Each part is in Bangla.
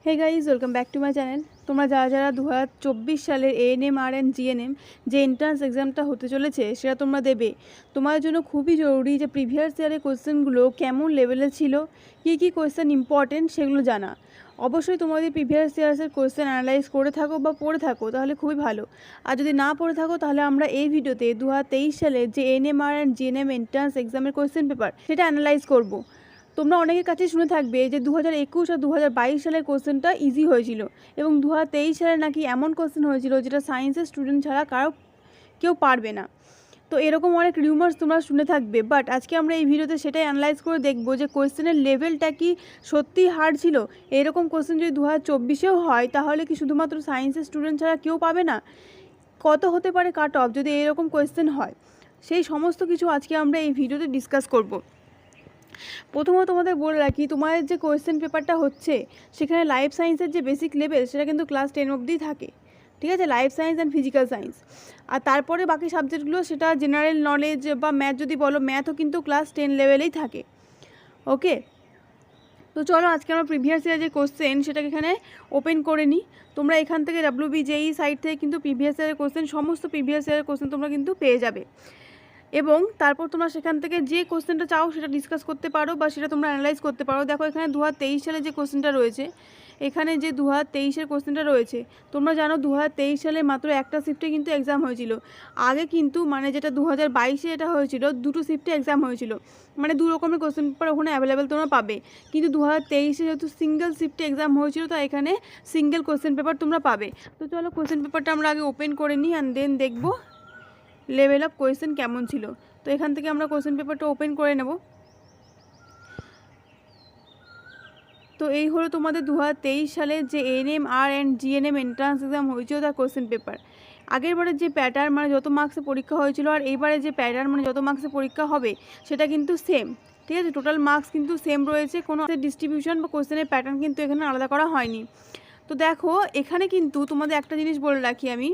Hey guys, welcome back to my channel. তোমরা যারা যারা 2024 সালের এএনএম আর এন্ড জিএনএম যে এন্ট্রান্স এক্সামটা হতে চলেছে সেটা তোমরা দেবে, তোমার জন্য খুবই জরুরি যে প্রিভিয়াস ইয়ারের কোয়েশ্চেনগুলো কেমন লেভেলের ছিল, কী কী কোয়েশ্চেন ইম্পর্টেন্ট সেগুলো জানা। অবশ্যই তোমরা যদি প্রিভিয়াস ইয়ার্সের কোয়েশ্চেন অ্যানালাইজ করে থাকো বা পড়ে থাকো তাহলে খুবই ভালো। আর যদি না পড়ে থাকো তাহলে আমরা এই ভিডিওতে 2023 সালের যে এএনএম আর এন্ড জিএনএম এন্ট্রান্স এক্সামের কোয়েশ্চেন পেপার সেটা অ্যানালাইজ করবো। তোমরা অনেকের কাছে শুনে থাকবে যে 2021 আর 2022 সালের কোশ্চেনটা ইজি হয়েছিল এবং 2023 সালে নাকি এমন কোশ্চেন হয়েছিল যেটা সায়েন্সের স্টুডেন্ট ছাড়া কেউ পারবে না। তো এরকম অনেক রিউমার্স তোমরা শুনে থাকবে, বাট আজকে আমরা এই ভিডিওতে সেটাই অ্যানালাইজ করে দেখবো যে কোশ্চেনের লেভেলটা কি সত্যিই হার্ড ছিল। এরকম কোশ্চেন যদি 2024-এও হয় তাহলে কি শুধুমাত্র সায়েন্সের স্টুডেন্ট ছাড়া কেউ পাবে না? কত হতে পারে কাট অফ যদি এরকম কোশ্চেন হয়? সেই সমস্ত কিছু আজকে আমরা এই ভিডিওতে ডিসকাস করব। প্রথমত তোমাদের বলে রাখি, তোমাদের যে কোয়েশ্চেন পেপারটা হচ্ছে সেখানে লাইফ সায়েন্সের যে বেসিক লেভেল সেটা কিন্তু ক্লাস 10 অবধি থাকে, ঠিক আছে? Life science and physical science. আর তারপরে বাকি সাবজেক্টগুলো সেটা জেনারেল নলেজ বা ম্যাথ যদি বলো, ম্যাথও কিন্তু ক্লাস 10 লেভেলেই থাকে। ওকে, তো চলো আজকে আমরা প্রিভিয়াস ইয়ার যে কোশ্চেন সেটাকে এখানে ওপেন করে নিই। তোমরা এখান থেকে WBJEE সাইট থেকে কিন্তু প্রিভিয়াস ইয়ারের কোশ্চেন, সমস্ত প্রিভিয়াস ইয়ারের কোশ্চেন তোমরা কিন্তু পেয়ে যাবে এবং তারপর তোমরা সেখান থেকে যে কোশ্চেনটা চাও সেটা ডিসকাস করতে পারো বা সেটা তোমরা অ্যানালাইজ করতে পারো। দেখো এখানে 2023 সালে যে কোশ্চেনটা রয়েছে, এখানে যে 2023-এর কোশ্চেনটা রয়েছে, তোমরা জানো 2023 সালে মাত্র একটা শিফটে কিন্তু এক্সাম হয়েছিল। আগে কিন্তু মানে যেটা 2022-এ এটা হয়েছিল, দুটো শিফটে এক্সাম হয়েছিল, মানে দু রকমের কোশ্চেন পেপার ওখানে অ্যাভেলেবেল তোমরা পাবে। কিন্তু 2023-এ যেহেতু সিঙ্গেল শিফটে এক্সাম হয়েছিল তাই এখানে সিঙ্গেল কোশ্চেন পেপার তোমরা পাবে। তো চলো কোশ্চেন পেপারটা আমরা আগে ওপেন করে নিই অ্যান্ড দেন দেখবো লেভেল অফ কোয়েশ্চেন কেমন ছিল। তো এখান থেকে আমরা কোয়েশ্চেন পেপারটা ওপেন করে নেব। তো এই হলো তোমাদের 2023 সালে যে এএনএম আর এন্ড জিএনএম এন্ট্রান্স এক্সাম হয়েছিল তার কোয়েশ্চেন পেপার। আগের বারের যে প্যাটার্ন মানে যত মার্কসে পরীক্ষা হয়েছিল আর এইবারে যে প্যাটার্ন মানে যত মার্কসে পরীক্ষা হবে সেটা কিন্তু সেম, ঠিক আছে? টোটাল মার্কস কিন্তু সেম রয়েছে, কোনো ডিস্ট্রিবিউশন বা কোয়েশ্চেনের প্যাটার্ন কিন্তু এখানে আলাদা করা হয়নি। তো দেখো এখানে কিন্তু তোমাদের একটা জিনিস বলে রাখি আমি,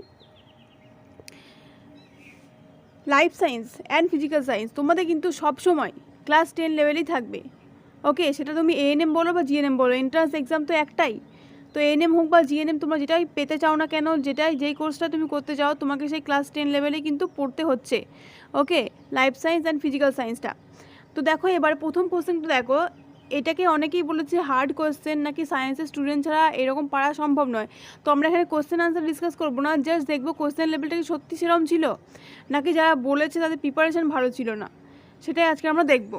life science and physical science তোমাদের কিন্তু সবসময় ক্লাস 10 লেভেলেই থাকবে। ওকে, সেটা তুমি এএনএম বলো বা জিএনএম বলো, এন্ট্রান্স এক্সাম তো একটাই। তো এএনএম হোক বা জিএনএম, তোমরা যেটাই পেতে চাও না কেন, যেই কোর্সটা তুমি করতে চাও, তোমাকে সেই ক্লাস 10 লেভেলেই কিন্তু পড়তে হচ্ছে। ওকে, লাইফ সায়েন্স অ্যান্ড ফিজিক্যাল সায়েন্সটা। তো দেখো এবার প্রথম কোশ্চেনটা দেখো, এটাকে অনেকেই বলেছে হার্ড কোশ্চেন, নাকি সায়েন্সের স্টুডেন্ট ছাড়া এরকম পারা সম্ভব নয়। তো আমরা এখানে কোশ্চেন আনসার ডিসকাস করবো না, জাস্ট দেখবো কোশ্চেন লেভেলটা কি সত্যি সেরকম ছিল নাকি যারা বলেছে তাদের প্রিপারেশন ভালো ছিল না, সেটাই আজকে আমরা দেখব।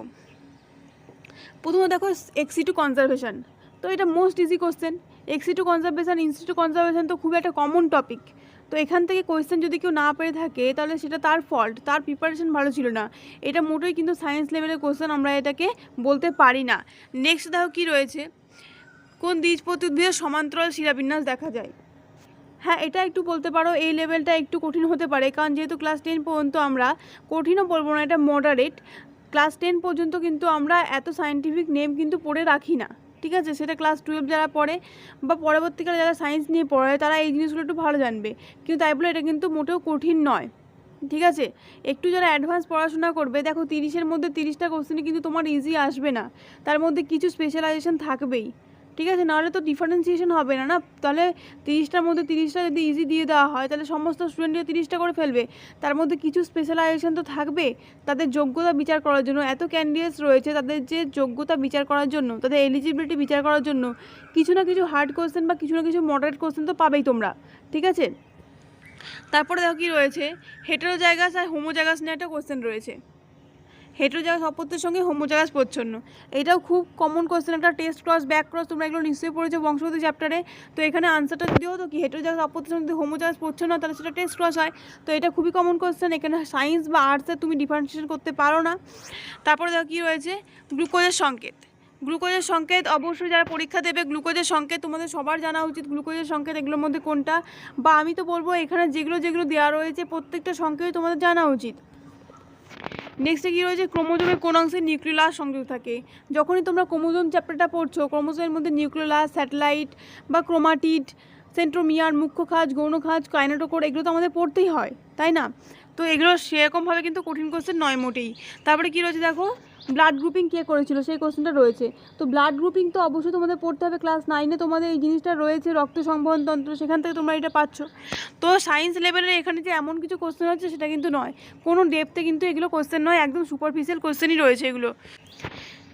প্রথমে দেখো এক্সি টু কনজারভেশন, তো এটা most easy question. Ex situ conservation, in situ conservation তো খুব একটা কমন টপিক। তো এখান থেকে কোয়েশ্চেন যদি কেউ না পেরে থাকে তাহলে সেটা তার ফল্ট, তার প্রিপারেশন ভালো ছিল না। এটা মোটেই কিন্তু সায়েন্স লেভেলের কোয়েশ্চেন আমরা এটাকে বলতে পারি না। নেক্সট দেখো কী রয়েছে, কোন দ্বিপতি উদ্ভিদের সমান্তরাল শিলাবিন্যাস দেখা যায়? হ্যাঁ, এটা একটু বলতে পারো, এই লেভেলটা একটু কঠিন হতে পারে, কারণ যেহেতু ক্লাস 10 পর্যন্ত আমরা কঠিনও বলবো না, এটা মডারেট। ক্লাস 10 পর্যন্ত কিন্তু আমরা এত সায়েন্টিফিক নেম কিন্তু পড়ে রাখি না, ঠিক আছে? সেটা ক্লাস 12 যারা পড়ে বা পরবর্তীকালে যারা সায়েন্স নিয়ে পড়ে তারা এই জিনিসগুলো একটু ভালো জানবে, কিন্তু তাই বলে এটা কিন্তু মোটেও কঠিন নয়, ঠিক আছে? একটু যারা অ্যাডভান্স পড়াশোনা করবে, দেখো 30-এর মধ্যে 30টা কোশ্চেনই কিন্তু তোমার ইজি আসবে না, তার মধ্যে কিছু স্পেশালাইজেশন থাকবেই, ঠিক আছে? নাহলে তো ডিফারেন্সিয়েশন হবে না, তাহলে 30টার মধ্যে 30টা যদি ইজি দিয়ে দেওয়া হয় তাহলে সমস্ত স্টুডেন্টরা 30টা করে ফেলবে, তার মধ্যে কিছু স্পেশালাইজেশন তো থাকবে তাদের যোগ্যতা বিচার করার জন্য। এত ক্যান্ডিডেটস রয়েছে, তাদের যে যোগ্যতা বিচার করার জন্য, তাদের এলিজিবিলিটি বিচার করার জন্য কিছু না কিছু হার্ড কোশ্চেন বা কিছু না কিছু মডারেট কোশ্চেন তো পাবেই তোমরা, ঠিক আছে? তারপরে দেখো কী রয়েছে, হেটেরোজাইগাস আর হোমোজাইগাস নিয়ে একটা কোশ্চেন রয়েছে। হেটেরোজাইগাস অপত্যের সঙ্গে হোমোজাইগাস প্রচ্ছন্ন, এটাও খুব কমন কোশ্চেন, একটা টেস্ট ক্রস ব্যাক ক্রস, তোমরা এগুলো নিশ্চয়ই পড়েছো বংশগতি চ্যাপ্টারে। তো এখানে আনসারটা যদি হতো কি হেটেরোজাইগাস অপত্যের সঙ্গে হোমোজাইগাস প্রচ্ছন্ন, তাহলে সেটা টেস্ট ক্রস হয়। তো এটা খুবই কমন কোশ্চেন, এখানে সায়েন্স বা আর্টসে তুমি ডিফারেন্সিয়েশন করতে পারো না। তারপরে দেখো কী রয়েছে, গ্লুকোজের সংকেত। গ্লুকোজের সংকেত অবশ্যই যারা পরীক্ষা দেবে, গ্লুকোজের সংকেত তোমাদের সবার জানা উচিত। গ্লুকোজের সংকেত এগুলোর মধ্যে কোনটা, বা আমি তো বলবো এখানে যেগুলো যেগুলো দেওয়া রয়েছে প্রত্যেকটা সংকেতই তোমাদের জানা উচিত। নেক্সটে কী রয়েছে, ক্রোমোজোমের কোন অংশে নিউক্লিয়াস সংযুক্ত থাকে? যখনই তোমরা ক্রোমোজোম চ্যাপ্টারটা পড়ছো, ক্রোমোজোমের মধ্যে নিউক্লিয়াস, স্যাটেলাইট বা ক্রোমাটিড, সেন্ট্রোমিয়ার, মুখ্য খাঁজ, গৌণ খাঁজ, কাইনেটোকোর, এগুলো তো আমাদের পড়তেই হয়, তাই না? তো এগুলো সেরকমভাবে কিন্তু কঠিন কোশ্চেন নয় মোটেই। তারপরে কী রয়েছে দেখো, ব্লাড গ্রুপিং কে করেছিল সেই কোশ্চেনটা রয়েছে। তো ব্লাড গ্রুপিং তো অবশ্যই তোমাদের পড়তে হবে, ক্লাস 9-এ তোমাদের এই জিনিসটা রয়েছে, রক্ত সংবহনতন্ত্র, সেখান থেকে তোমরা এটা পাচ্ছ। তো সায়েন্স লেভেলের এখানে যে এমন কিছু কোশ্চেন হচ্ছে সেটা কিন্তু নয়, কোনো ডেপথে কিন্তু এগুলো কোশ্চেন নয়, একদম সুপারফিশিয়াল কোশ্চেনই রয়েছে এগুলো।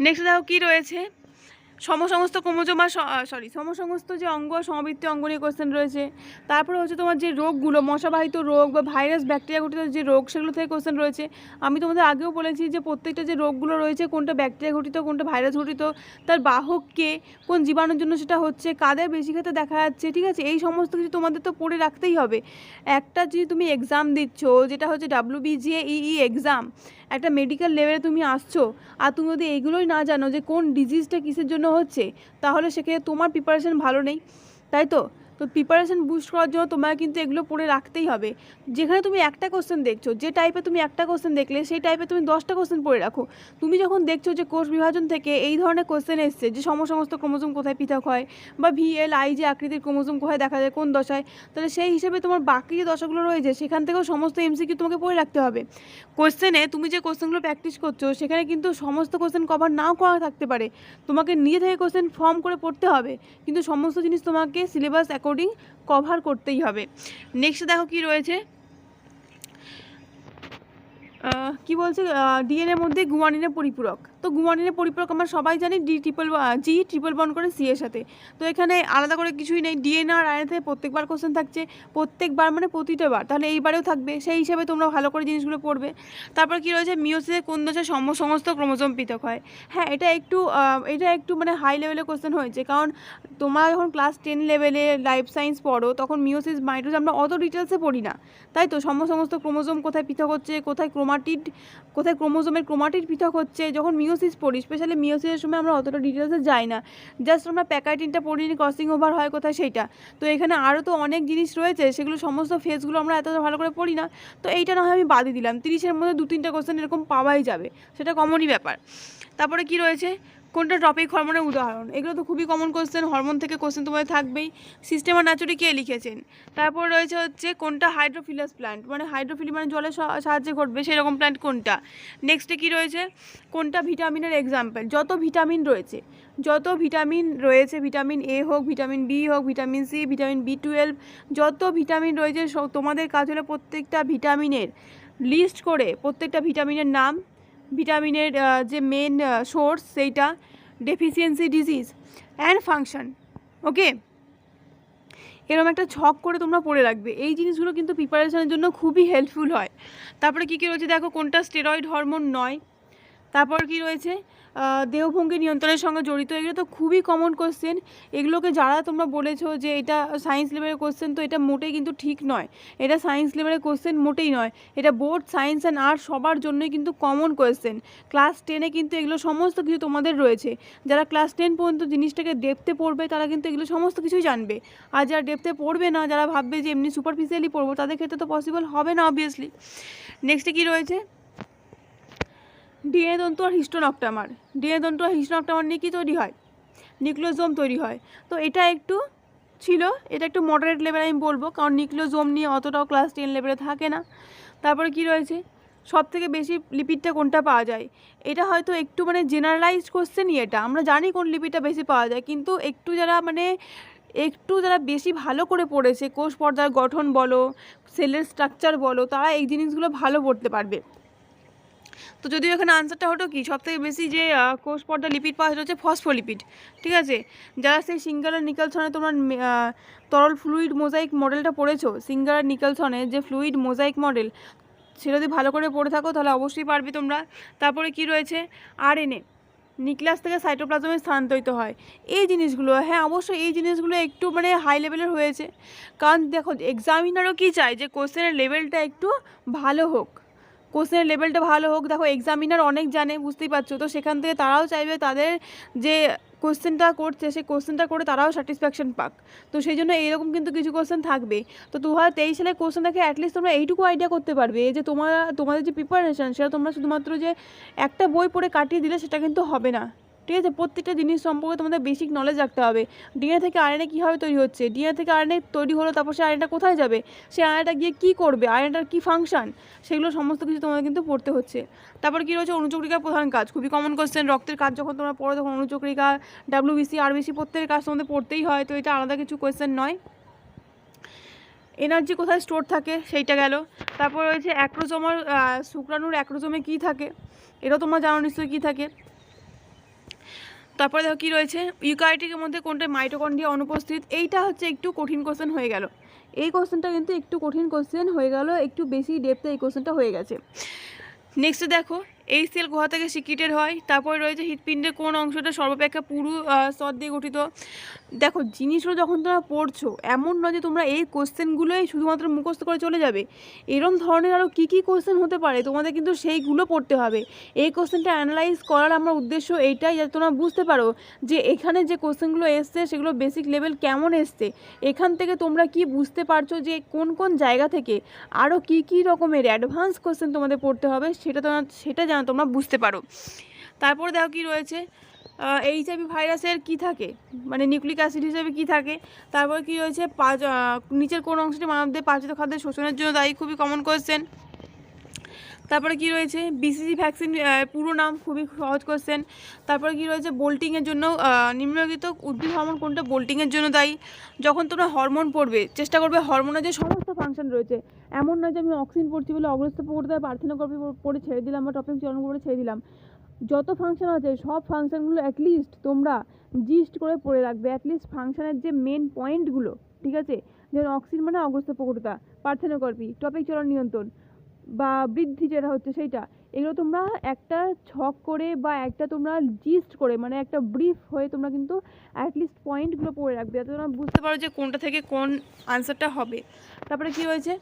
নেক্সট দেখো কী রয়েছে, সমস্ত ক্রোমোজোম আর সমস্ত যে অঙ্গ সমবৃত্তি অঙ্গ নিয়ে কোশ্চেন রয়েছে। তারপরে হচ্ছে তোমার যে রোগগুলো, মশাবাহিত রোগ বা ভাইরাস ব্যাকটেরিয়া ঘটিত যে রোগ, সেগুলো থেকে কোশ্চেন রয়েছে। আমি তোমাদের আগেও বলেছি যে প্রত্যেকটা যে রোগগুলো রয়েছে, কোনটা ব্যাকটেরিয়া ঘটিত, কোনটা ভাইরাস ঘটিত, তার বাহক কে, কোন জীবাণুর জন্য সেটা হচ্ছে, কাদের বেশি ক্ষেত্রে দেখা যাচ্ছে, ঠিক আছে, এই সমস্ত কিছু তোমাদের তো পড়ে রাখতেই হবে। একটা যদি তুমি এক্সাম দিচ্ছ, যেটা হচ্ছে WBGAEE এক্সাম, একটা মেডিকেল লেভেলে তুমি আসছো, আর তুমি যদি এইগুলোই না জানো যে কোন ডিজিজটা কিসের জন্য হচ্ছে, তাহলে সেক্ষেত্রে তোমার প্রিপারেশন ভালো নেই, তাই তো। তো প্রিপারেশন বুস্ট করার জন্য তোমার কিন্তু এগুলো পড়ে রাখতেই হবে। যেখানে তুমি একটা কোশ্চেন দেখছো, যে টাইপে তুমি একটা কোশ্চেন দেখলে, সেই টাইপে তুমি 10টা কোশ্চেন পড়ে রাখো। তুমি যখন দেখছো যে কোষ বিভাজন থেকে এই ধরনের কোশ্চেন এসছে, যে সমস্ত ক্রোমোজোম কোথায় পৃথক হয়, বা VLI যে আকৃতির ক্রোমোজোম কোথায় দেখা যায় কোন দশায়, তাহলে সেই হিসেবে তোমার বাকি যে দশাগুলো রয়েছে সেখান থেকেও সমস্ত MCQ তোমাকে পড়ে রাখতে হবে। কোশ্চেনে তুমি যে কোশ্চেনগুলো প্র্যাকটিস করছো, সেখানে কিন্তু সমস্ত কোশ্চেন কভার নাও করা থাকতে পারে, তোমাকে নিজে থেকে কোশ্চেন ফর্ম করে পড়তে হবে, কিন্তু সমস্ত জিনিস তোমাকে সিলেবাস অ্যাকর্ডিং কভার করতেই হবে। নেক্সট দেখো কি রয়েছে, কি বলছে, ডিএনএর মধ্যে গুয়ানিনের পরিপূরক। তো গুয়ানিনের পরিপূরক আমরা সবাই জানি G ট্রিপল বন্ড করে C এর সাথে। তো এখানে আলাদা করে কিছুই নেই, ডিএনএ আর RNA থেকে প্রত্যেকবার কোশ্চেন থাকছে, প্রত্যেকবার মানে প্রতিটা বার, তাহলে এইবারেও থাকবে, সেই হিসাবে তোমরা ভালো করে জিনিসগুলো পড়বে। তারপর কি রয়েছে, মিওসিসে কোন দশায় সমস্ত ক্রোমোজোম পৃথক হয়। হ্যাঁ, এটা একটু মানে হাই লেভেলের কোশ্চেন হয়েছে, কারণ তোমরা যখন ক্লাস 10 লেভেলে লাইফ সায়েন্স পড়ো, তখন মিওসিস মাইটোসিস আমরা অত ডিটেলসে পড়ি না, তাই তো। সমস্ত ক্রোমোজোম কোথায় পৃথক হচ্ছে, কোথায় ক্রোমোজোমের ক্রোমাটিড পৃথক হচ্ছে, যখন মিওসিস পড়ি, স্পেশালি মিওসিসের সময় আমরা অতটা ডিটেলসে যাই না, জাস্ট আমরা প্যাকাইটিনটা পড়িনি, ক্রসিং ওভার হয় কোথায় সেইটা। তো এখানে আরও তো অনেক জিনিস রয়েছে, সেগুলো সমস্ত ফেজগুলো আমরা এতটা ভালো করে পড়ি না। তো এইটা না হয় আমি বাদই দিলাম, 30-এর মধ্যে 2-3টা কোশ্চেন এরকম পাওয়াই যাবে, সেটা কমনই ব্যাপার। তারপরে কি রয়েছে, কোনটা টপিক হরমোনের উদাহরণ, এগুলো তো খুবই কমন কোশ্চেন, হরমোন থেকে কোশ্চেন তোমাদের থাকবেই। সিস্টেম অফ ন্যাচুরি কে লিখেছেন। তারপর রয়েছে হচ্ছে কোনটা হাইড্রোফিলাস প্ল্যান্ট, মানে হাইড্রোফিলি মানে জলের সাহায্যে ঘটবে সেরকম প্ল্যান্ট কোনটা। নেক্সটে কি রয়েছে, কোনটা ভিটামিনের এক্সাম্পল। যত ভিটামিন রয়েছে, ভিটামিন A হোক, ভিটামিন B হোক, ভিটামিন C, ভিটামিন B12, যত ভিটামিন রয়েছে তোমাদের কাজ হলো প্রত্যেকটা ভিটামিনের লিস্ট করে, প্রত্যেকটা ভিটামিনের নাম, ভিটামিনের যে মেন সোর্স সেইটা, ডেফিসিয়েন্সি, ডিজিজ অ্যান্ড ফাংশন, ওকে, এরকম একটা ছক করে তোমরা পড়ে রাখবে। এই জিনিসগুলো কিন্তু প্রিপারেশনের জন্য খুবই হেল্পফুল হয়। তারপরে কী কী রয়েছে দেখো, কোনটা স্টেরয়েড হরমোন নয়। তারপর কি রয়েছে, দেহভঙ্গি নিয়ন্ত্রণের সঙ্গে জড়িত, এগুলো তো খুবই কমন কোশ্চেন। এগুলোকে যারা তোমরা বলেছো যে এটা সায়েন্স লেভেলের কোশ্চেন, তো এটা মোটেই কিন্তু ঠিক নয়, এটা সায়েন্স লেভেলের কোশ্চেন মোটেই নয়, এটা বোথ সায়েন্স অ্যান্ড আর্টস সবার জন্যই কিন্তু কমন কোশ্চেন। ক্লাস 10-এ কিন্তু এগুলো সমস্ত কিছু তোমাদের রয়েছে। যারা ক্লাস 10 পর্যন্ত জিনিসটাকে ডেপথে পড়বে, তারা কিন্তু এগুলো সমস্ত কিছুই জানবে। আর যারা ডেপথে পড়বে না, যারা ভাববে যে এমনি সুপারফিশিয়ালি পড়বো, তাদের ক্ষেত্রে তো পসিবল হবে না অবভিয়াসলি। নেক্সটে কী রয়েছে, ডিএনএ তন্তু আর হিস্টোনক্টামার। ডিএনএ তন্তু আর হিস্টোনক্টামার নিয়ে কী তৈরি হয়, নিউক্লিওজোম তৈরি হয়। তো এটা একটু মডারেট লেভেল আমি বলবো, কারণ নিউক্লিওজোম নিয়ে অতটাও ক্লাস 10 লেভেলে থাকে না। তারপরে কি রয়েছে, সবথেকে বেশি লিপিডটা কোনটা পাওয়া যায়। এটা হয়তো একটু মানে জেনারেলাইজড কোশ্চেনই, এটা আমরা জানি কোন লিপিডটা বেশি পাওয়া যায়, কিন্তু একটু যারা বেশি ভালো করে পড়েছে, কোষ পর্দার গঠন বলো, সেলের স্ট্রাকচার বলো, তারা এই জিনিসগুলো ভালো পড়তে পারবে। তো যদিও এখানে আনসারটা হতো কি, সবথেকে বেশি যে কোষ পর্দা লিপিড পাওয়া সেটা হচ্ছে ফসফোলিপিড, ঠিক আছে। যারা সেই সিঙ্গার আর নিকলসনে তোমরা তরল ফ্লুইড মোজাইক মডেলটা পড়েছো, সিঙ্গার আর নিকলসনের যে ফ্লুইড মোজাইক মডেল, সেটা যদি ভালো করে পড়ে থাকো তাহলে অবশ্যই পারবে তোমরা। তারপরে কি রয়েছে, RNA নিউক্লিয়াস থেকে সাইটোপ্লাজমে স্থানান্তরিত হয়। এই জিনিসগুলো, হ্যাঁ অবশ্যই এই জিনিসগুলো একটু মানে হাই লেভেলের হয়েছে, কারণ দেখো এক্সামিনারও কি চায় যে কোশ্চেনের লেভেলটা একটু ভালো হোক, দেখো এক্সামিনার অনেক জানে, বুঝতেই পারছো, তো সেখান থেকে তারাও চাইবে তাদের যে কোশ্চেনটা করছে সেই কোশ্চেনটা করে তারাও স্যাটিসফ্যাকশন পাক। তো সেই জন্য এইরকম কিন্তু কিছু কোশ্চেন থাকবে। তো 2023 সালের কোশ্চেন দেখে অ্যাটলিস্ট তোমরা এইটুকু আইডিয়া করতে পারবে যে তোমাদের যে প্রিপারেশন, সেটা তোমরা শুধুমাত্র যে একটা বই পড়ে কাটিয়ে দিলে সেটা কিন্তু হবে না, ঠিক আছে। প্রত্যেকটা জিনিস সম্পর্কে তোমাদের বেসিক নলেজ রাখতে হবে। ডিএনএ থেকে আরএনএ কীভাবে তৈরি হচ্ছে, ডিএনএ থেকে আরএনএ তৈরি হলো, তারপর সে আরএনএটা কোথায় যাবে, সে আরএনএটা গিয়ে কী করবে, আরএনএটার কী ফাংশন, সেগুলো সমস্ত কিছু তোমাদের কিন্তু পড়তে হচ্ছে। তারপর কী রয়েছে, অনুচক্রিকার প্রধান কাজ, খুবই কমন কোশ্চেন। রক্তের কাজ যখন তোমরা পড়ো তখন অনুচক্রিকা, ডাব্লিউবিসি, আরবিসি প্রত্যেকের কাজ তোমাদের পড়তেই হয়, তো এটা আলাদা কিছু কোয়েশ্চেন নয়। এনার্জি কোথায় স্টোর থাকে সেইটা গেল। তারপর রয়েছে অ্যাক্রোজোমার, শুক্রাণুর অ্যাক্রোজোমে কী থাকে, এটাও তোমরা জানো নিশ্চয়ই কী থাকে। তারপরে দেখো কী রয়েছে, ইউক্যারিওটের মধ্যে কোনটা মাইটোকন্ড্রিয়া অনুপস্থিত, এইটা হচ্ছে একটু কঠিন কোশ্চেন হয়ে গেল। এই কোশ্চেনটা কিন্তু একটু কঠিন কোশ্চেন হয়ে গেল, একটু বেশি ডেপথে এই কোশ্চেনটা হয়ে গেছে। নেক্সট দেখো, এই সেল কোথা থেকে সিক্রিটেড হয়। তারপরে রয়েছে হৃৎপিণ্ডের কোন অংশটা সর্বাপেক্ষা পুরু স্তর দিয়ে গঠিত। দেখো জিনিসগুলো যখন তোমরা পড়ছো এমন নয় যে তোমরা এই কোশ্চেনগুলোই শুধুমাত্র মুখস্থ করে চলে যাবে। এরম ধরনের আরও কী কী কোশ্চেন হতে পারে তোমাদের কিন্তু সেইগুলো পড়তে হবে। এই কোশ্চেনটা অ্যানালাইজ করার আমার উদ্দেশ্য এইটাই, যাতে তোমরা বুঝতে পারো যে এখানে যে কোশ্চেনগুলো এসছে সেগুলো বেসিক লেভেল কেমন এসছে, এখান থেকে তোমরা কি বুঝতে পারছো যে কোন কোন জায়গা থেকে আরও কী কী রকমের অ্যাডভান্স কোশ্চেন তোমাদের পড়তে হবে, সেটা যেন তোমরা বুঝতে পারো। তারপরে দেখো কী রয়েছে, এইচআইভি ভাইরাসের কী থাকে, মানে নিউক্লিক অ্যাসিড হিসেবে কী থাকে। তারপরে কী রয়েছে, নিচের কোন অংশটি মানবদের পাচিত খাদ্যের শোষণের জন্য দায়ী, খুবই কমন কোয়েশ্চেন। তারপরে কী রয়েছে, বিসিজি ভ্যাকসিন পুরো নাম, খুবই সহজ কোয়েশ্চেন। তারপরে কী রয়েছে, বোল্টিংয়ের জন্য নিম্নলিখিত উদ্ভিদ হরমোন কোনটা বোল্টিংয়ের জন্য দায়ী। যখন তোমরা হরমোন পড়বে চেষ্টা করবে হরমোনের যে সমস্ত ফাংশন রয়েছে, এমন নয় যে আমি অক্সিন পড়ছি বলে অগ্রস্ত পড়তে পার্থেনোগ্রাফি পড়ে ছেড়ে দিলাম বা টপিক চলন করে ছেড়ে দিলাম। যত ফাংশন আছে সব ফাংশনগুলো অ্যাটলিস্ট তোমরা জিস্ট করে পড়ে রাখবে, অ্যাটলিস্ট ফাংশনের যে মেন পয়েন্টগুলো, ঠিক আছে। যেমন অক্সিন মানে অগ্রস্ত প্রকটতা, পার্থেনোগ্রাফি, টপিক চলন নিয়ন্ত্রণ বা বৃদ্ধি যেটা হচ্ছে সেইটা, এগুলো তোমরা একটা ছক করে বা একটা তোমরা জিস্ট করে, মানে একটা ব্রিফ হয়ে তোমরা কিন্তু অ্যাটলিস্ট পয়েন্টগুলো পড়ে রাখবে, যাতে তোমরা বুঝতে পারো যে কোনটা থেকে কোন আনসারটা হবে। তারপরে কী রয়েছে,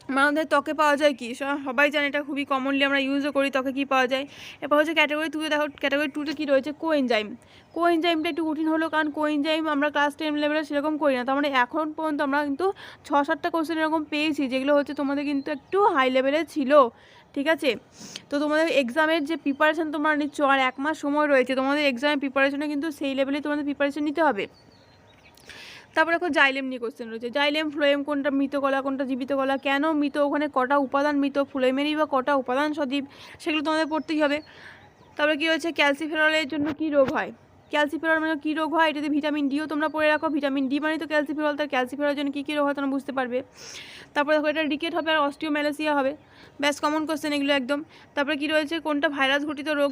আমাদের ত্বকে পাওয়া যায় কি, সবাই জানে, এটা খুবই কমনলি আমরা ইউজও করি, ত্বকে কী পাওয়া যায়। এরপর হচ্ছে ক্যাটাগরি 2-তে দেখো, ক্যাটাগরি 2-তে কী রয়েছে, কোএনজাইম। কোএনজাইমটা একটু কঠিন হলো, কারণ কোএনজাইম আমরা ক্লাস 10 লেভেলে সেরকম করি না। তার মানে এখন পর্যন্ত আমরা কিন্তু 6-7টা কোশ্চেন এরকম পেয়েছি, যেগুলো হচ্ছে তোমাদের কিন্তু একটু হাই লেভেলে ছিল, ঠিক আছে। তো তোমাদের এক্সামের যে প্রিপারেশান তোমরা নিচ্ছ, আর 1 মাস সময় রয়েছে তোমাদের এক্সামের প্রিপারেশনে, কিন্তু সেই লেভেলেই তোমাদের প্রিপারেশান নিতে হবে। তারপরে দেখো জাইলেম নিয়ে কোশ্চেন রয়েছে, জাইলেম ফ্লোয়েম কোনটা মৃত কলা, কোনটা জীবিত কলা, কেন মৃত, ওখানে কটা উপাদান মৃত, ফ্লোয়েমেরই বা কটা উপাদান সজীব, সেগুলো তোমাদের পড়তেই হবে। তারপরে কী রয়েছে, ক্যালসিফেরলের জন্য কী রোগ হয়, ক্যালসিফেরল মানে কী রোগ হয়, এটাতে ভিটামিন ডিও তোমরা পড়ে রাখো, ভিটামিন ডি মানে তো ক্যালসিফেরল, তার ক্যালসিফেরলের জন্য কী কী রোগ হয় তোমরা বুঝতে পারবে। তারপরে দেখো এটা রিকেট হবে আর অস্টিওম্যালাসিয়া হবে, ব্যাস কমন কোশ্চেন এগুলো একদম। তারপরে কী রয়েছে, কোনটা ভাইরাস ঘটিত রোগ,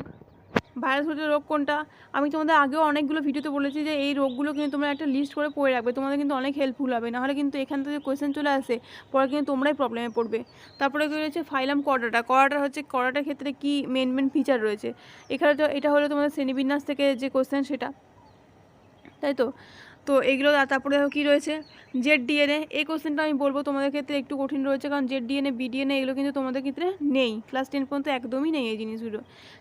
ভাইরাস ঘটিত রোগ কোনটা। আমি তোমাদের আগেও অনেকগুলো ভিডিওতে বলেছি যে এই রোগগুলো কিন্তু তোমরা একটা লিস্ট করে পড়ে রাখবে, তোমাদের কিন্তু অনেক হেল্পফুল হবে, নাহলে কিন্তু এখান থেকে কোয়েশ্চেন চলে আসে, পরে কিন্তু তোমরাই প্রবলেমে পড়বে। তারপরে কী রয়েছে, ফাইলাম কর্ডাটা, কর্ডাটা হচ্ছে কর্ডাটার ক্ষেত্রে কী মেন ফিচার রয়েছে, এখানে তো এটা হলো তোমাদের শ্রেণীবিন্যাস থেকে যে কোয়েশ্চেন সেটা, তাই তো। তো এইগুলো, তারপরে কী রয়েছে, জেড ডিএনএ, এই কোশ্চেনটা আমি বলবো তোমাদের ক্ষেত্রে একটু কঠিন রয়েছে, কারণ জেড ডিএনএ, বিডিএনএ এগুলো কিন্তু তোমাদের ক্ষেত্রে নেই, ক্লাস 10 পর্যন্ত একদমই নেই এই জিনিসগুলো।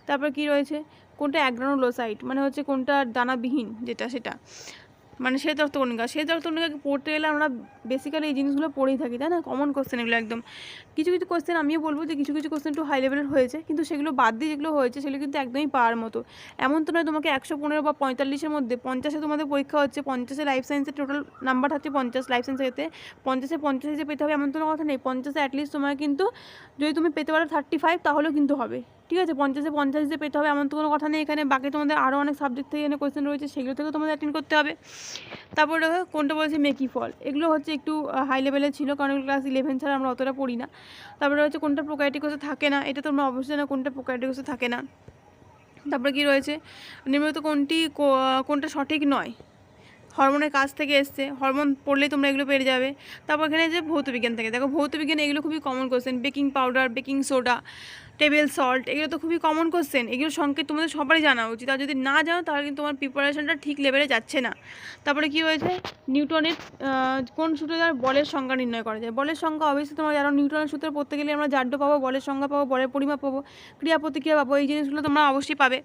তারপর কী রয়েছে, কোনটা অ্যাগ্রানুলোসাইট, মানে হচ্ছে কোনটা দানাবিহীন যেটা, সেটা মানে শ্বেত রক্তকণিকা, শ্বেত রক্তকণিকাকে পড়তে গেলে আমরা বেসিক্যালি এই জিনিসগুলো পড়েই থাকি, তাই না, কমন কোশ্চেন এগুলো একদম। কিছু কিছু কোশ্চেন আমিও বলবো যে কিছু কিছু কোশ্চেন একটু হাই লেভেলের হয়েছে, কিন্তু সেগুলো বাদ দিয়ে যেগুলো হয়েছে সেগুলো কিন্তু একদমই পাওয়ার মতো। এমন তো নয় তোমাকে 115 বা 45-এর মধ্যে 50-এ তোমাদের পরীক্ষা হচ্ছে, 50-এ লাইফ সায়েন্সের টোটাল নাম্বার থাকছে 50, লাইফ সায়েন্সের ক্ষেত্রে 50-এ 50 যে পেতে হবে এমন তো কথা নেই, 50-এ অ্যাটলিস্ট তোমার কিন্তু যদি তুমি পেতে পারো 35 তাহলেও কিন্তু হবে, ঠিক আছে। 50-এ 50 যে পেতে হবে এমন তো কোনো কথা নেই এখানে, বাকি তোমাদের আরও অনেক সাবজেক্ট থেকে এখানে কোয়েশ্চেন রয়েছে, সেগুলো থেকেও তোমাদের অ্যাটেন্ড করতে হবে। তারপরে কোনটা বলেছে মেকি ফল, এগুলো হচ্ছে একটু হাই লেভেলে ছিল, কারণ এগুলো ক্লাস 11 ছাড়া আমরা অতটা পড়ি না। তারপরে হচ্ছে কোনটা প্রোক্যারিওটিকসে থাকে না, এটা তোমরা অবশ্যই না কোনটা প্রোক্যারিওটিকসে থাকে না। তারপরে কী রয়েছে, নিম্নলিখিত কোনটা সঠিক নয়, হরমোনের কাছ থেকে এসছে, হরমোন পড়লেই তোমরা এগুলো পেরে যাবে। তারপর এখানে যে ভৌতবিজ্ঞান থেকে, দেখো ভৌতবিজ্ঞান এগুলো খুবই common question, baking powder, baking soda, table salt, এগুলো তো খুবই কমন কোশ্চেন, এগুলো সংকেত তোমাদের সবারই জানা উচিত, আর যদি না জানো তাহলে কিন্তু তোমার প্রিপারেশনটা ঠিক লেভেলে যাচ্ছে না। তারপরে কী হয়েছে, নিউটনের কোন সূত্রে দ্বারা বলের সংখ্যা নির্ণয় করা যায়, বলের সংখ্যা অবশ্যই তোমরা জানো, নিউটনের সূত্রে পড়তে গেলে আমরা জাড্য পাবো, বলের সংখ্যা পাবো, বলের পরিমাপ পাবো, ক্রিয়া প্রতিক্রিয়া পাবো, এই জিনিসগুলো তোমরা অবশ্যই পাবে।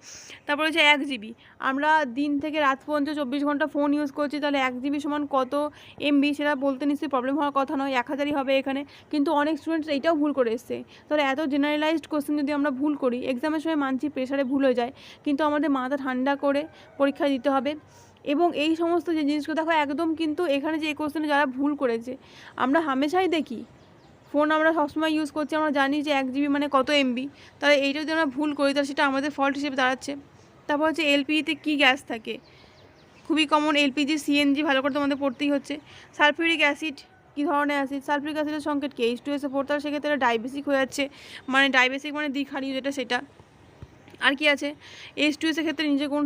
তারপরে হচ্ছে 1 জিবি, আমরা দিন থেকে রাত পর্যন্ত 24 ঘন্টা ফোন ইউজ করছি, তাহলে 1 জিবি সমান কত এমবি, সেটা বলতে নিশ্চয়ই প্রবলেম হওয়ার কথা নয়, 1000ই হবে এখানে, কিন্তু অনেক স্টুডেন্টস এইটাও ভুল করে এসছে। তাহলে এত জেনারেলাইজড কোশ্চেন যদি আমরা ভুল করি, এক্সামের সময় মানছি প্রেশারে ভুল হয়ে যায়, কিন্তু আমাদের মাথা ঠান্ডা করে পরীক্ষা দিতে হবে। এবং এই সমস্ত যে জিনিসগুলো দেখো একদম কিন্তু এখানে যে এই কোশ্চেনে যারা ভুল করেছে, আমরা হামেশাই দেখি ফোন আমরা সবসময় ইউজ করছি, আমরা জানি যে 1 GB মানে কত MB, তাহলে এইটা যদি আমরা ভুল করি তাহলে সেটা আমাদের ফল্ট হিসেবে দাঁড়াচ্ছে। তারপর হচ্ছে এলপিজিতে কী গ্যাস থাকে, খুবই কমন এলপিজি, সিএনজি ভালো করে তোমাদের পড়তেই হচ্ছে। সালফিউরিক অ্যাসিড কী ধরনের অ্যাসিড, সালফিউরিক অ্যাসিডের সংকেত কি, H2SO4, তাহলে সেক্ষেত্রে ডাইবেসিক হয়ে যাচ্ছে, মানে ডাইবেসিক মানে দ্বিক্ষারীয় যেটা সেটা। আর কি আছে, H2S ক্ষেত্রে নিজে কোন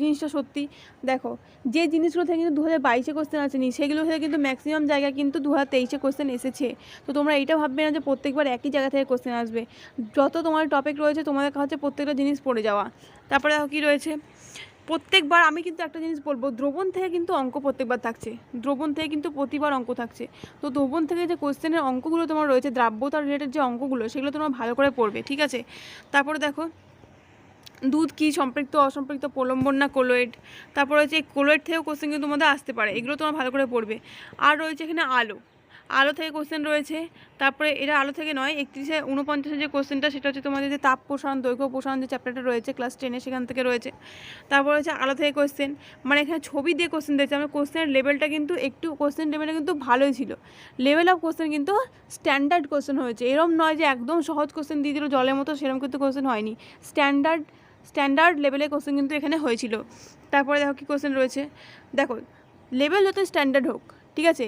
জিনিসটা সত্যি, দেখো যে জিনিসগুলো থেকে কিন্তু 2022-এ কোশ্চেন আসেনি সেগুলো থেকে কিন্তু ম্যাক্সিমাম জায়গায় কিন্তু 2023-এ কোশ্চেন এসেছে। তো তোমরা এইটা ভাববে না যে প্রত্যেকবার একই জায়গা থেকে কোশ্চেন আসবে, যত তোমার টপিক রয়েছে তোমাদের কাছে প্রত্যেকটা জিনিস পড়ে যাওয়া। তারপরে দেখো কী রয়েছে, প্রত্যেকবার আমি কিন্তু একটা জিনিস বলবো, দ্রবণ থেকে কিন্তু অঙ্ক প্রত্যেকবার থাকছে, দ্রবণ থেকে কিন্তু প্রতিবার অঙ্ক থাকছে। তো দ্রবণ থেকে যে কোশ্চেনের অঙ্কগুলো তোমার রয়েছে, দ্রাব্যতা রিলেটেড যে অঙ্কগুলো, সেগুলো তোমরা ভালো করে পড়বে, ঠিক আছে। তারপরে দেখো দুধ কি সম্পৃক্ত অসম্পৃক্ত, প্রলম্বন না কোলোয়েড, তারপর হচ্ছে কোলোয়েড থেকেও কোশ্চেন কিন্তু তোমাদের আসতে পারে, এগুলো তোমরা ভালো করে পড়বে। আর রয়েছে এখানে আলো থেকে কোশ্চেন রয়েছে। তারপরে এটা আলো থেকে নয়, 31-49 যে কোশ্চেনটা সেটা হচ্ছে তোমাদের যে তাপ প্রসারণ দৈর্ঘ্য প্রসারণ যে চ্যাপ্টারটা রয়েছে ক্লাস 10-এ, সেখান থেকে রয়েছে। তারপর হচ্ছে আলো থেকে কোশ্চেন, মানে এখানে ছবি দিয়ে কোশ্চেন দিয়েছে, আমার কোশ্চেনের লেভেলটা কিন্তু একটু, কোশ্চেন লেভেলটা কিন্তু ভালোই ছিল, লেভেল অফ কোশ্চেন কিন্তু স্ট্যান্ডার্ড কোশ্চেন হয়েছে, এরম নয় যে একদম সহজ কোশ্চেন দিয়ে দিল জলের মতো, সেরকম কিন্তু কোশ্চেন হয়নি, স্ট্যান্ডার্ড লেভেলের কোশ্চেন কিন্তু এখানে হয়েছিল। তারপরে দেখো কী কোশ্চেন রয়েছে, দেখো লেভেল যত স্ট্যান্ডার্ড হোক, ঠিক আছে,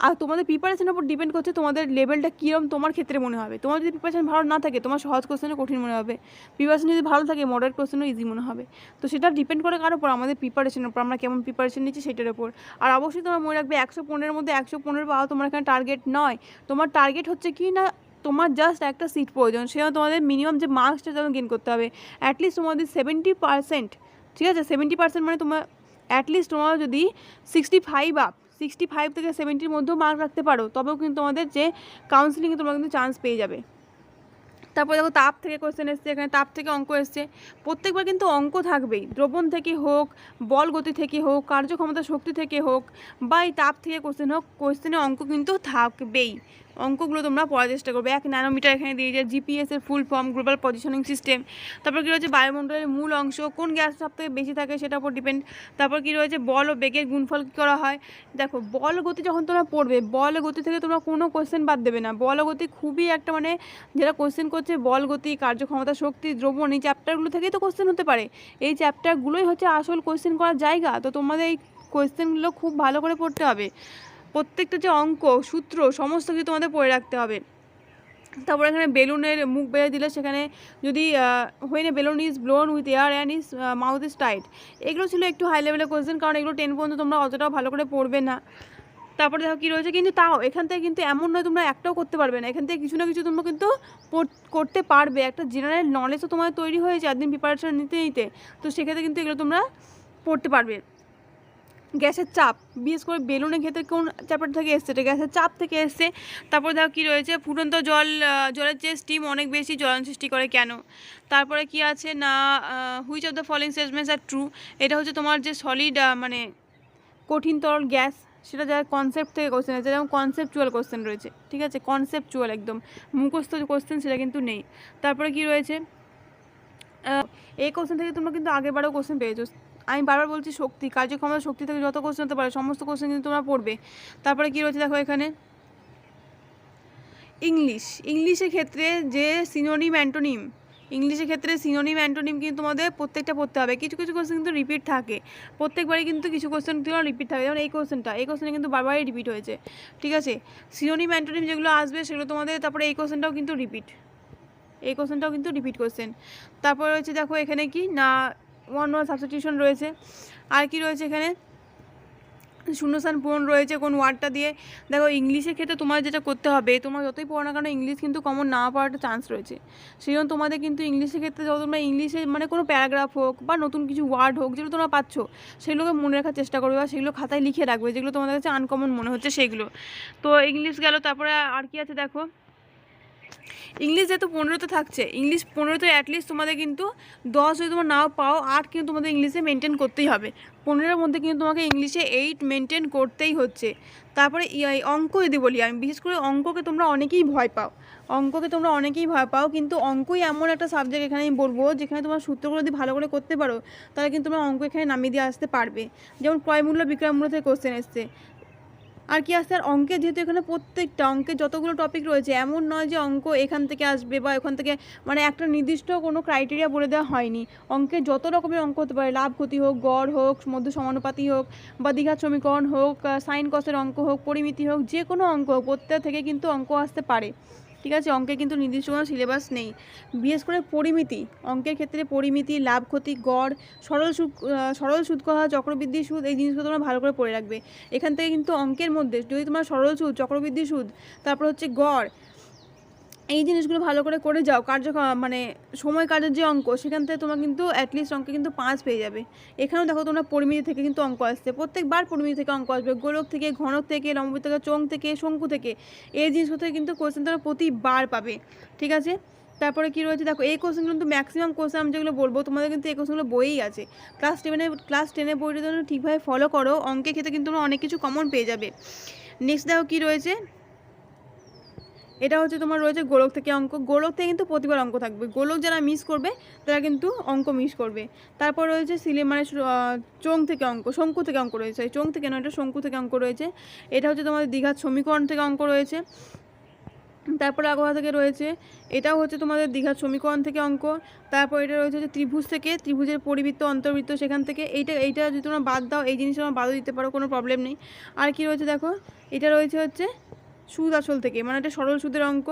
আর তোমাদের প্রিপারেশনের উপর ডিপেন্ড করছে তোমাদের লেভেলটা কীরকম তোমার ক্ষেত্রে মনে হবে। তোমার যদি প্রিপারেশন ভালো না থাকে তোমার সহজ কোশ্চেনও কঠিন মনে হবে, প্রিপারেশন যদি ভালো থাকে মডারেট কোশ্চেনও ইজি মনে হবে। তো সেটা ডিপেন্ড করে কার উপর, আমাদের প্রিপারেশনের উপর, আমরা কেমন প্রিপারেশন নিচ্ছি সেটার উপর। আর অবশ্যই তোমার মনে রাখবে 115-এর মধ্যে 115 পাওয়া তোমার এখানে টার্গেট নয়, তোমার টার্গেট হচ্ছে কি না, তোমার জাস্ট একটা সিট প্রয়োজন, সেটা তোমাদের মিনিমাম যে মার্কসটা যেমন গেন করতে হবে, অ্যাটলিস্ট তোমাদের 70%, ঠিক আছে, 70% মানে তোমার অ্যাটলিস্ট তোমার যদি 65 থেকে 70-র মধ্যেও মার্ক রাখতে পারো, তবেও কিন্তু তোমাদের যে কাউন্সিলিংয়ে তোমরা কিন্তু চান্স পেয়ে যাবে। তারপরে দেখো তাপ থেকে কোশ্চেন এসছে, এখানে তাপ থেকে অঙ্ক এসছে, প্রত্যেকবার কিন্তু অঙ্ক থাকবেই, দ্রবণ থেকে হোক, বল গতি থেকে হোক, কার্যক্ষমতা শক্তি থেকে হোক, বা এই তাপ থেকে কোশ্চেন হোক, কোশ্চেনে অঙ্ক কিন্তু থাকবেই। অঙ্কগুলো তোমরা পড়ার চেষ্টা করবে। 1 ন্যানোমিটার এখানে দিয়ে যায়, জিপিএসের full form, global positioning system. তারপর কী রয়েছে, বায়ুমণ্ডলের মূল অংশ, কোন গ্যাস সব থেকে বেশি থাকে সেটার উপর ডিপেন্ড। তারপর কী রয়েছে, বল ও বেগের গুণফল কী করা হয়। দেখো বল গতি যখন তোমরা পড়বে, বল গতি থেকে তোমরা কোনো কোশ্চেন বাদ দেবে না, বল গতি খুবই একটা মানে যেটা কোশ্চেন করছে, বল গতি, কার্যক্ষমতা শক্তি, দ্রবণ, এই চ্যাপ্টারগুলো থেকেই তো কোশ্চেন হতে পারে, এই চ্যাপ্টারগুলোই হচ্ছে আসল কোশ্চেন করার জায়গা। তো তোমাদের এই কোশ্চেনগুলো খুব ভালো করে পড়তে হবে, প্রত্যেকটা যে অঙ্ক সূত্র সমস্ত কিছু তোমাদের পড়ে রাখতে হবে। তারপর এখানে বেলুনের মুখ বেড়ে দিলে সেখানে যদি when a balloon is blown with air and is mouth is tight, এগুলো ছিল একটু হাই লেভেলের কোশ্চেন, কারণ এগুলো 10 পর্যন্ত তোমরা অতটাও ভালো করে পড়বে না। তারপরে দেখো কী রয়েছে, কিন্তু তাও এখান থেকে কিন্তু এমন নয় তোমরা একটাও করতে পারবে না, এখান থেকে কিছু না কিছু তোমরা কিন্তু করতে পারবে, একটা জেনারেল নলেজও তোমাদের তৈরি হয়ে যায় একদিন প্রিপারেশন নিতে নিতে। তো সেক্ষেত্রে কিন্তু এগুলো তোমরা পড়তে পারবে। গ্যাসের চাপ, বিশেষ করে বেলুনের ক্ষেত্রে কোন চ্যাপ্টার থেকে এসছে, এটা গ্যাসের চাপ থেকে এসছে। তারপর দেখো কী রয়েছে, ফুটন্ত জলের চেয়ে স্টিম অনেক বেশি জ্বলন সৃষ্টি করে কেন। তারপরে কি আছে না, which of the following statements are true, এটা হচ্ছে তোমার যে সলিড মানে কঠিন তরল গ্যাস, সেটা যারা কনসেপ্ট থেকে কোশ্চেন আছে, যেমন কনসেপচুয়াল কোশ্চেন রয়েছে, ঠিক আছে, কনসেপচুয়াল একদম মুখস্থ কোশ্চেন সেটা কিন্তু নেই। তারপরে কি রয়েছে, এই কোশ্চেন থেকে তোমরা কিন্তু আগেরবারও কোশ্চেন পেয়েছো, আমি বারবার বলছি শক্তি, কার্যক্ষমতা শক্তি থেকে যত কোশ্চেন হতে পারে সমস্ত কোশ্চেন কিন্তু তোমরা পড়বে। তারপরে কী রয়েছে দেখো এখানে, ইংলিশের ক্ষেত্রে যে সিনোনিম অ্যান্টোনিম, ইংলিশের ক্ষেত্রে সিনোনিম অ্যান্টোনিম কিন্তু তোমাদের প্রত্যেকটা পড়তে হবে, কিছু কিছু কোশ্চেন কিন্তু রিপিট থাকে, প্রত্যেকবারই কিন্তু কিছু কোশ্চেন রিপিট থাকে, যেমন এই কোশ্চেনে কিন্তু বারবারই রিপিট হয়েছে, ঠিক আছে। সিনোনিম অ্যান্টোনিম যেগুলো আসবে সেগুলো তোমাদের, তারপরে এই কোশ্চেনটাও কিন্তু রিপিট কোশ্চেন। তারপরে রয়েছে দেখো এখানে কি না, 1 সাবস্টিটিউশন রয়েছে। আর কি রয়েছে এখানে, শূন্যস্থান পূরণ রয়েছে কোন ওয়ার্ডটা দিয়ে। দেখো ইংলিশের ক্ষেত্রে তোমার যেটা করতে হবে, তোমার যতই পড়ো না কেন ইংলিশ কিন্তু কমন না পাওয়ার একটা চান্স রয়েছে, সেই জন্য তোমাদের কিন্তু ইংলিশের ক্ষেত্রে যত তোমরা ইংলিশে মানে কোনো প্যারাগ্রাফ হোক বা নতুন কিছু ওয়ার্ড হোক যেগুলো তোমরা পাচ্ছ, সেগুলোকে মনে রাখার চেষ্টা করবে বা সেগুলো খাতায় লিখে রাখবে, যেগুলো তোমাদের কাছে আনকমন মনে হচ্ছে সেগুলো। তো ইংলিশ গেল, তারপরে আর কি আছে দেখো, ইংলিশ যেহেতু 15তে থাকছে, ইংলিশ 15তে অ্যাটলিস্ট তোমাদের কিন্তু 10 যদি তোমার নাও পাও 8 কিন্তু তোমাদের ইংলিশে মেনটেন করতেই হবে। 15-এর মধ্যে কিন্তু তোমাকে ইংলিশে 8 মেনটেন করতেই হচ্ছে। তারপরে অঙ্ক যদি বলি আমি, বিশেষ করে অঙ্ককে তোমরা অনেকেই ভয় পাও, কিন্তু অঙ্কই এমন একটা সাবজেক্ট এখানে আমি বলবো যেখানে তোমার সূত্রগুলো যদি ভালো করে করতে পারো তাহলে কিন্তু তোমরা অঙ্ক এখানে নামিয়ে দিয়ে আসতে পারবে। যেমন ক্রয়মূল্য বিক্রয়মূল্য থেকে কোশ্চেন এসছে। আর কি আসছে, আর অঙ্কে যেহেতু এখানে প্রত্যেকটা অঙ্কে যতগুলো টপিক রয়েছে এমন নয় যে অঙ্ক এখান থেকে আসবে বা এখান থেকে, মানে একটা নির্দিষ্ট কোনো ক্রাইটেরিয়া বলে দেওয়া হয়নি। অঙ্কে যত রকমের অঙ্ক হতে পারে, লাভ ক্ষতি হোক, গড় হোক, মধ্য সমানুপাতি হোক, বা দ্বিঘাত সমীকরণ হোক, সাইন কসের অঙ্ক হোক, পরিমিতি হোক, যে কোনো অঙ্ক হোক, প্রত্যেক থেকে কিন্তু অঙ্ক আসতে পারে। ঠিক আছে, অঙ্কে কিন্তু নির্দিষ্ট কোনো সিলেবাস নেই। বিশেষ করে পরিমিতি, অঙ্কের ক্ষেত্রে পরিমিতি, লাভ ক্ষতি, গড়, সরল সুদ কথা, চক্রবৃদ্ধি সুদ, এই জিনিসগুলো তোমরা ভালো করে পড়ে রাখবে। এখান থেকে কিন্তু অঙ্কের মধ্যে যদি তোমার সরল সুদ, চক্রবৃদ্ধি সুদ, তারপর হচ্ছে গড়, এই জিনিসগুলো ভালো করে যাও, মানে সময় কাজের যে অঙ্ক, সেখান থেকে তোমরা কিন্তু অ্যাটলিস্ট অঙ্কে কিন্তু 5 পেয়ে যাবে। এখানেও দেখো তোমরা পরিমিতি থেকে কিন্তু অঙ্ক আসছে, প্রত্যেকবার পরিমিতি থেকে অঙ্ক আসবে, গোলক থেকে, ঘনক থেকে, লম্ব থেকে, চোঙ থেকে, শঙ্কু থেকে, এই জিনিসগুলো থেকে কিন্তু কোশ্চেন তোমরা প্রতিবার পাবে। ঠিক আছে, তারপরে কি রয়েছে দেখো, এই কোশ্চেনগুলো কিন্তু ম্যাক্সিমাম কোশ্চেন আমি যেগুলো বলবো তোমাদের কিন্তু এই কোশ্চেনগুলো বইই আছে। ক্লাস টেনের বইটা যেন ঠিকভাবে ফলো করো, অঙ্কের ক্ষেত্রে কিন্তু তোমরা অনেক কিছু কমন পেয়ে যাবে। নেক্সট দেখো কি রয়েছে, এটা হচ্ছে তোমার রয়েছে গোলক থেকে অঙ্ক। গোলক থেকে কিন্তু প্রতিবার অঙ্ক থাকবে, গোলক যারা মিস করবে তারা কিন্তু অঙ্ক মিস করবে। তারপর রয়েছে মানে চোঙ থেকে অঙ্ক, শঙ্কু থেকে অঙ্ক রয়েছে, চোঙ থেকে নয়, এটা শঙ্কু থেকে অঙ্ক রয়েছে। এটা হচ্ছে তোমাদের দ্বিঘাত সমীকরণ থেকে অঙ্ক রয়েছে। তারপরে আগোয়া থেকে রয়েছে, এটাও হচ্ছে তোমাদের দ্বিঘাত সমীকরণ থেকে অঙ্ক। তারপর এটা রয়েছে হচ্ছে ত্রিভুজ থেকে, ত্রিভুজের পরিবৃত্ত অন্তর্বৃত্ত, সেখান থেকে। এইটা যদি তোমরা বাদ দাও, এই জিনিসটা তোমরা বাদও দিতে পারো, কোনো প্রবলেম নেই। আর কি রয়েছে দেখো, এটা রয়েছে হচ্ছে সুদ আসল থেকে, মানে এটা সরল সুদের অঙ্ক।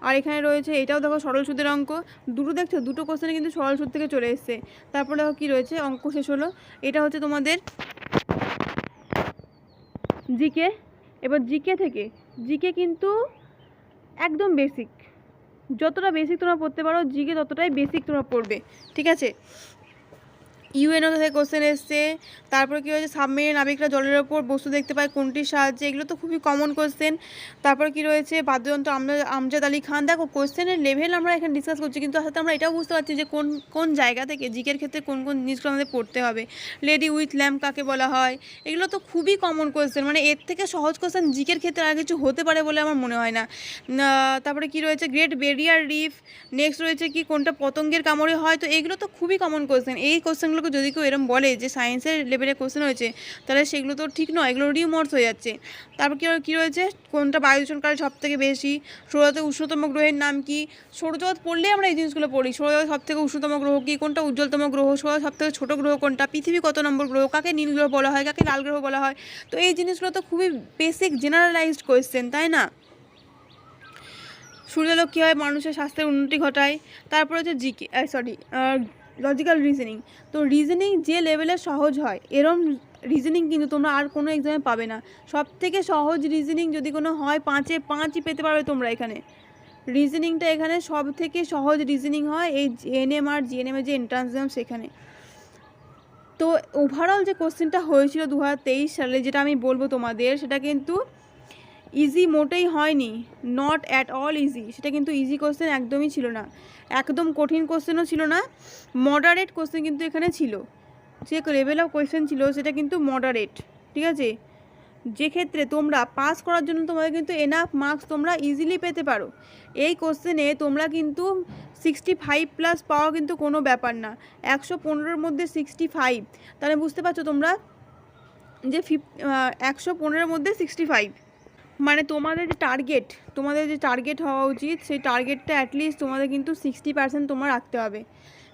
আর এখানে রয়েছে এটাও দেখো সরল সুদের অঙ্ক। দুটো দেখছো, দুটো কোশ্চেনে কিন্তু সরল সুদ থেকে চলে এসছে। তারপরে দেখো কী রয়েছে, অঙ্ক শেষ হলো। এটা হচ্ছে তোমাদের জিকে। এবার জিকে কিন্তু একদম বেসিক, যতটা বেসিক তোমরা পড়তে পারো জিকে ততটাই বেসিক তোমরা পড়বে। ঠিক আছে, ইউএনও থেকে কোশ্চেন এসছে। তারপরে কী হয়েছে, সাবমেরিন নাবিকরা জলের ওপর বস্তু দেখতে পায় কোনটির সাহায্যে, এগুলো তো খুবই কমন কোশ্চেন। তারপর কি রয়েছে, বাদ্যযন্ত্র আমজাদ আলী খান। দেখো কোশ্চেনের লেভেল আমরা এখানে ডিসকাস করছি, কিন্তু আসলে আমরা এটাও বুঝতে পারছি যে কোন জায়গা থেকে জিকের ক্ষেত্রে কোন জিনিসগুলো আমাদের পড়তে হবে। লেডি উইথ ল্যাম্প কাকে বলা হয়, এগুলো তো খুবই কমন কোশ্চেন, মানে এর থেকে সহজ কোশ্চেন জিকের ক্ষেত্রে আর কিছু হতে পারে বলে আমার মনে হয় না। তারপরে কি রয়েছে, গ্রেট ব্যারিয়ার রিফ। নেক্সট রয়েছে কি, কোনটা পতঙ্গের কামড়ে হয়, তো এগুলো তো খুবই কমন কোশ্চেন। এই কোশ্চেনগুলোকে যদি কেউ এরকম বলে যে সায়েন্সের লেভেলে কোশ্চেন হয়েছে, তাহলে সেগুলো তো ঠিক নয়, এগুলো রিউমার্স হয়ে যাচ্ছে। তারপর কী রয়েছে, কোনটা বায়ু দূষণকারী সব থেকে বেশি, সৌরজগতের উষ্ণতম গ্রহের নাম কি। সৌরজগৎ পড়লেই আমরা এই জিনিসগুলো পড়ি, সৌরজগৎ সব থেকে উষ্ণতম গ্রহ কি, কোনটা উজ্জ্বলতম গ্রহ, সৌরজগৎ সব থেকে ছোটো গ্রহ কোনটা, পৃথিবী কত নম্বর গ্রহ, কাকে নীল গ্রহ বলা হয়, কাকে লাল গ্রহ বলা হয়। তো এই জিনিসগুলো তো খুবই বেসিক জেনারেলাইজড কোয়েশ্চেন, তাই না। সূর্যালোক কী হয় মানুষের স্বাস্থ্যের উন্নতি ঘটায়। তারপরে হচ্ছে লজিক্যাল রিজনিং। তো রিজনিং যে লেভেলের সহজ হয়, এরম রিজনিং কিন্তু তোমরা আর কোনো এক্সামে পাবে না। সব থেকে সহজ রিজনিং যদি কোনো হয়, 5-এ 5ই পেতে পারবে তোমরা এখানে। রিজনিংটা এখানে সব থেকে সহজ রিজনিং হয় এই এএনএম আর জিএনএমের যে এন্ট্রান্স এক্সাম সেখানে। তো ওভারঅল যে কোশ্চেনটা হয়েছিল 2023 সালে, যেটা আমি বলবো তোমাদের, সেটা কিন্তু ইজি মোটেই হয়নি, নট অ্যাট অল ইজি। সেটা কিন্তু ইজি কোশ্চেন একদমই ছিল না, একদম কঠিন কোশ্চেনও ছিল না, মডারেট কোশ্চেন কিন্তু এখানে ছিল। যে লেভেল অফ কোয়েশ্চেন ছিল সেটা কিন্তু মডারেট। ঠিক আছে, যে ক্ষেত্রে তোমরা পাস করার জন্য তোমাদের কিন্তু এনাফ মার্কস তোমরা ইজিলি পেতে পারো। এই কোশ্চেনে তোমরা কিন্তু 65+ পাওয়া কিন্তু কোনো ব্যাপার না। 115-এর মধ্যে 65, তাহলে বুঝতে পারছো তোমরা যে 115-এর মধ্যে 65, মানে তোমাদের যে টার্গেট হওয়া উচিত, সেই টার্গেটটা অ্যাটলিস্ট তোমাদের কিন্তু 60% তোমরা রাখতে হবে।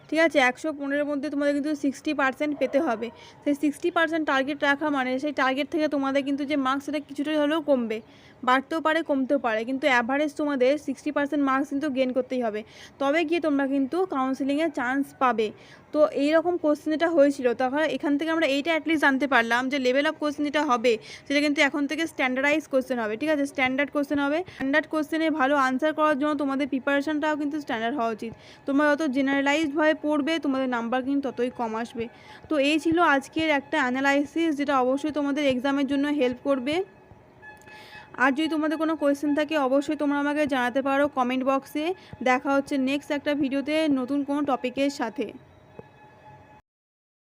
ঠিক আছে, 115-এর মধ্যে তোমাদের কিন্তু 60% পেতে হবে। সেই 60% টার্গেট রাখা মানে সেই টার্গেট থেকে তোমাদের কিন্তু যে মার্কস, সেটা কিছুটা হলেও কমবে, বাড়তেও পারে কমতেও পারে, কিন্তু অ্যাভারেজ তোমাদের 60% মার্কস কিন্তু গেন করতেই হবে, তবে গিয়ে তোমরা কিন্তু কাউন্সেলিংয়ে চান্স পাবে। তো এইরকম কোশ্চেন যেটা হয়েছিল, তখন এখান থেকে আমরা এইটা অ্যাটলিস্ট জানতে পারলাম যে লেভেল অফ কোশ্চেন যেটা হবে সেটা কিন্তু এখন থেকে স্ট্যান্ডার্ডাইজ কোশ্চেন হবে। ঠিক আছে, স্ট্যান্ডার্ড কোশ্চেন হবে। স্ট্যান্ডার্ড কোশ্চেনে ভালো আনসার করার জন্য তোমাদের প্রিপারেশনটাও কিন্তু স্ট্যান্ডার্ড হওয়া উচিত। তোমরা যত জেনারেলাইজডভাবে পড়বে তোমাদের নাম্বার কিন্তু ততই কম আসবে। তো এই ছিল আজকের একটা অ্যানালাইসিস, যেটা অবশ্যই তোমাদের এক্সামের জন্য হেল্প করবে। আর যদি তোমাদের কোনো কোয়েশ্চেন থাকে অবশ্যই তোমরা আমাকে জানাতে পারো কমেন্ট বক্সে। দেখা হচ্ছে নেক্সট একটা ভিডিওতে নতুন কোনো টপিকের সাথে।